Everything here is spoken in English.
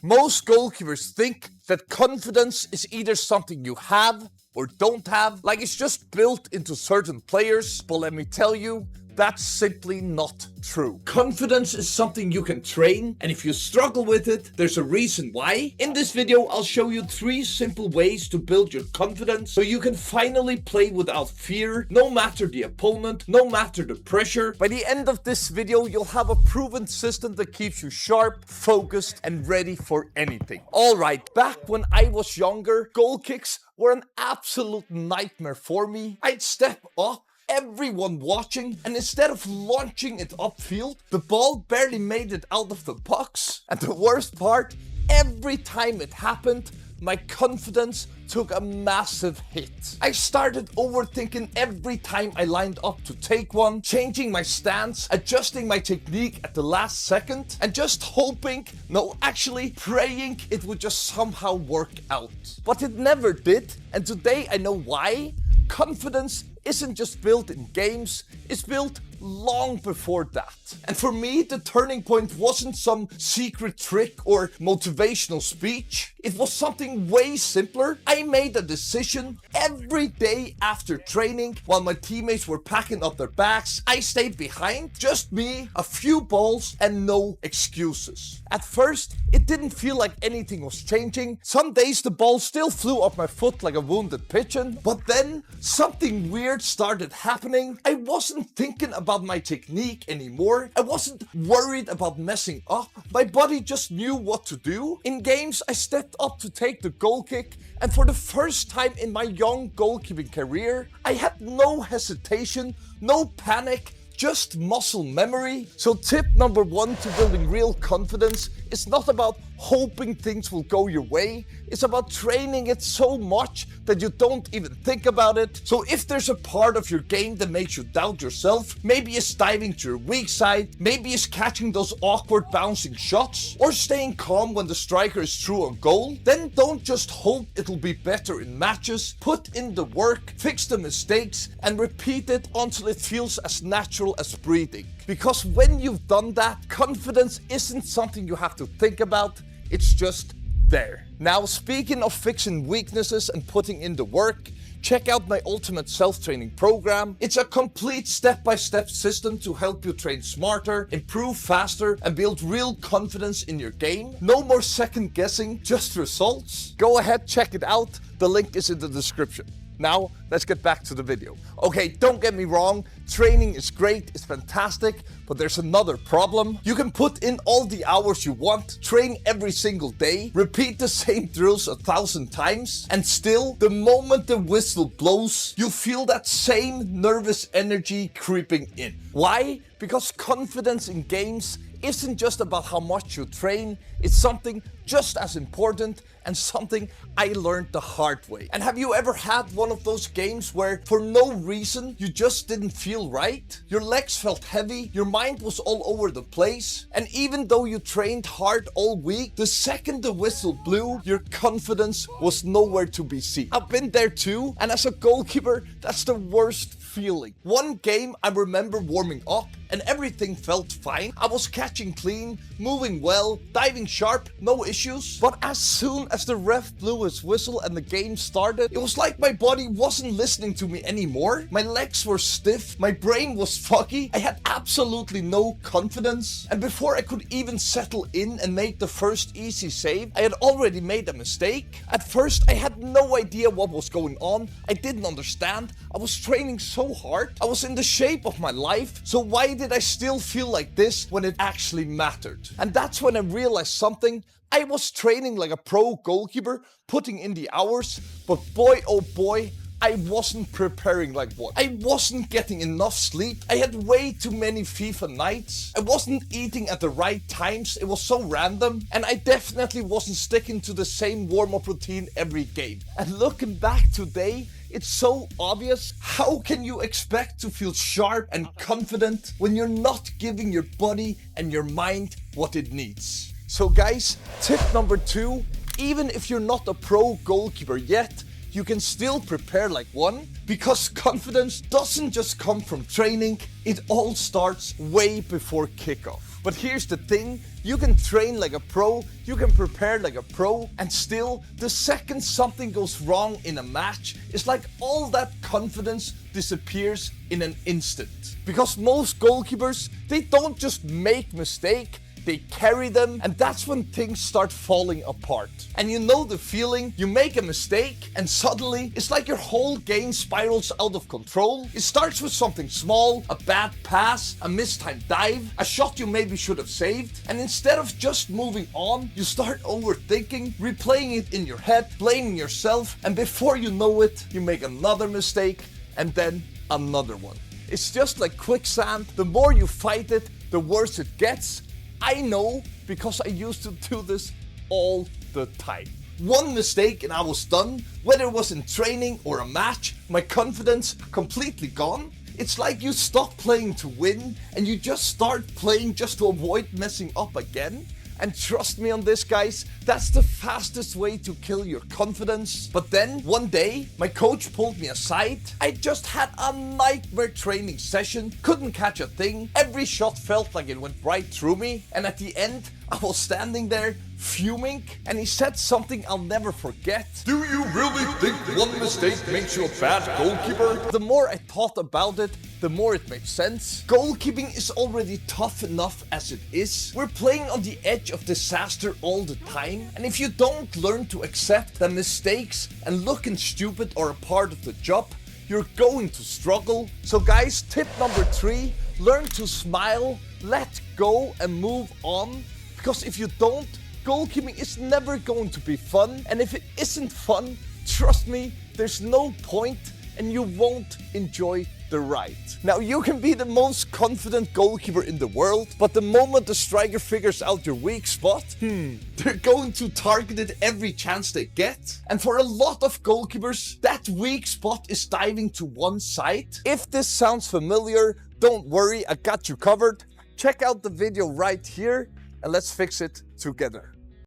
Most goalkeepers think that confidence is either something you have or don't have, like it's just built into certain players, but let me tell you, that's simply not true. Confidence is something you can train, and if you struggle with it, there's a reason why. In this video, I'll show you 3 simple ways to build your confidence so you can finally play without fear, no matter the opponent, no matter the pressure. By the end of this video, you'll have a proven system that keeps you sharp, focused, and ready for anything. Alright, back when I was younger, goal kicks were an absolute nightmare for me. I'd step up, everyone watching, and instead of launching it upfield, the ball barely made it out of the box. And the worst part, every time it happened, my confidence took a massive hit. I started overthinking every time I lined up to take one, changing my stance, adjusting my technique at the last second, and just hoping, no, actually praying it would just somehow work out. But it never did, and today I know why. Confidence isn't just built in games, it's built long before that. And for me, the turning point wasn't some secret trick or motivational speech. It was something way simpler. I made a decision every day after training while my teammates were packing up their bags. I stayed behind, just me, a few balls, and no excuses. At first, it didn't feel like anything was changing. Some days the ball still flew up my foot like a wounded pigeon. But then something weird started happening. I wasn't thinking about my technique anymore. I wasn't worried about messing up. My body just knew what to do. In games, I stepped up to take the goal kick, and for the first time in my young goalkeeping career, I had no hesitation, no panic, just muscle memory. So tip number 1 to building real confidence is not about hoping things will go your way. It's about training it so much that you don't even think about it. So if there's a part of your game that makes you doubt yourself, maybe it's diving to your weak side, maybe it's catching those awkward bouncing shots, or staying calm when the striker is through on goal, then don't just hope it'll be better in matches. Put in the work, fix the mistakes, and repeat it until it feels as natural as breathing. Because when you've done that, confidence isn't something you have to think about, it's just there. Now, speaking of fixing weaknesses and putting in the work, check out my ultimate self-training program. It's a complete step-by-step system to help you train smarter, improve faster, and build real confidence in your game. No more second guessing, just results. Go ahead, check it out. The link is in the description. Now, let's get back to the video. Okay, don't get me wrong, training is great, it's fantastic, but there's another problem. You can put in all the hours you want, train every single day, repeat the same drills 1,000 times, and still, the moment the whistle blows, you feel that same nervous energy creeping in. Why? Because confidence in games isn't just about how much you train, it's something just as important and something I learned the hard way. And have you ever had one of those games where for no reason you just didn't feel right? Your legs felt heavy, your mind was all over the place, and even though you trained hard all week, the second the whistle blew, your confidence was nowhere to be seen. I've been there too, and as a goalkeeper, that's the worst feeling. One game I remember warming up and everything felt fine. I was catching clean, moving well, diving sharp, no issues. But as soon as the ref blew his whistle and the game started, it was like my body wasn't listening to me anymore. My legs were stiff, my brain was foggy, I had absolutely no confidence. And before I could even settle in and make the first easy save, I had already made a mistake. At first, I had no idea what was going on. I didn't understand. I was training so hard. I was in the shape of my life. So why did I still feel like this when it actually mattered? And that's when I realized something. I was training like a pro goalkeeper, putting in the hours, but boy oh boy, I wasn't preparing like one. I wasn't getting enough sleep. I had way too many FIFA nights. I wasn't eating at the right times. It was so random. And I definitely wasn't sticking to the same warm-up routine every game. And looking back today, it's so obvious. How can you expect to feel sharp and confident when you're not giving your body and your mind what it needs? So guys, tip number 2, even if you're not a pro goalkeeper yet, you can still prepare like one, because confidence doesn't just come from training, it all starts way before kickoff. But here's the thing, you can train like a pro, you can prepare like a pro, and still, the second something goes wrong in a match, it's like all that confidence disappears in an instant. Because most goalkeepers, they don't just make mistakes, they carry them, and that's when things start falling apart. And you know the feeling, you make a mistake and suddenly it's like your whole game spirals out of control. It starts with something small, a bad pass, a mistimed dive, a shot you maybe should have saved, and instead of just moving on, you start overthinking, replaying it in your head, blaming yourself, and before you know it, you make another mistake and then another one. It's just like quicksand. The more you fight it, the worse it gets. I know, because I used to do this all the time. One mistake and I was done. Whether it was in training or a match, my confidence completely gone. It's like you stop playing to win and you just start playing just to avoid messing up again. And trust me on this, guys, that's the fastest way to kill your confidence. But then, one day, my coach pulled me aside. I just had a nightmare training session, couldn't catch a thing. Every shot felt like it went right through me. And at the end, I was standing there, fuming, and he said something I'll never forget. Do you really think one mistake makes you a bad goalkeeper? The more I thought about it, the more it made sense. Goalkeeping is already tough enough as it is. We're playing on the edge of disaster all the time, and if you don't learn to accept that mistakes and looking stupid are a part of the job, you're going to struggle. So guys, tip number 3, learn to smile, let go and move on. Because if you don't, goalkeeping is never going to be fun. And if it isn't fun, trust me, there's no point and you won't enjoy the ride. Now, you can be the most confident goalkeeper in the world, but the moment the striker figures out your weak spot, they're going to target it every chance they get. And for a lot of goalkeepers, that weak spot is diving to one side. If this sounds familiar, don't worry, I got you covered. Check out the video right here and let's fix it together.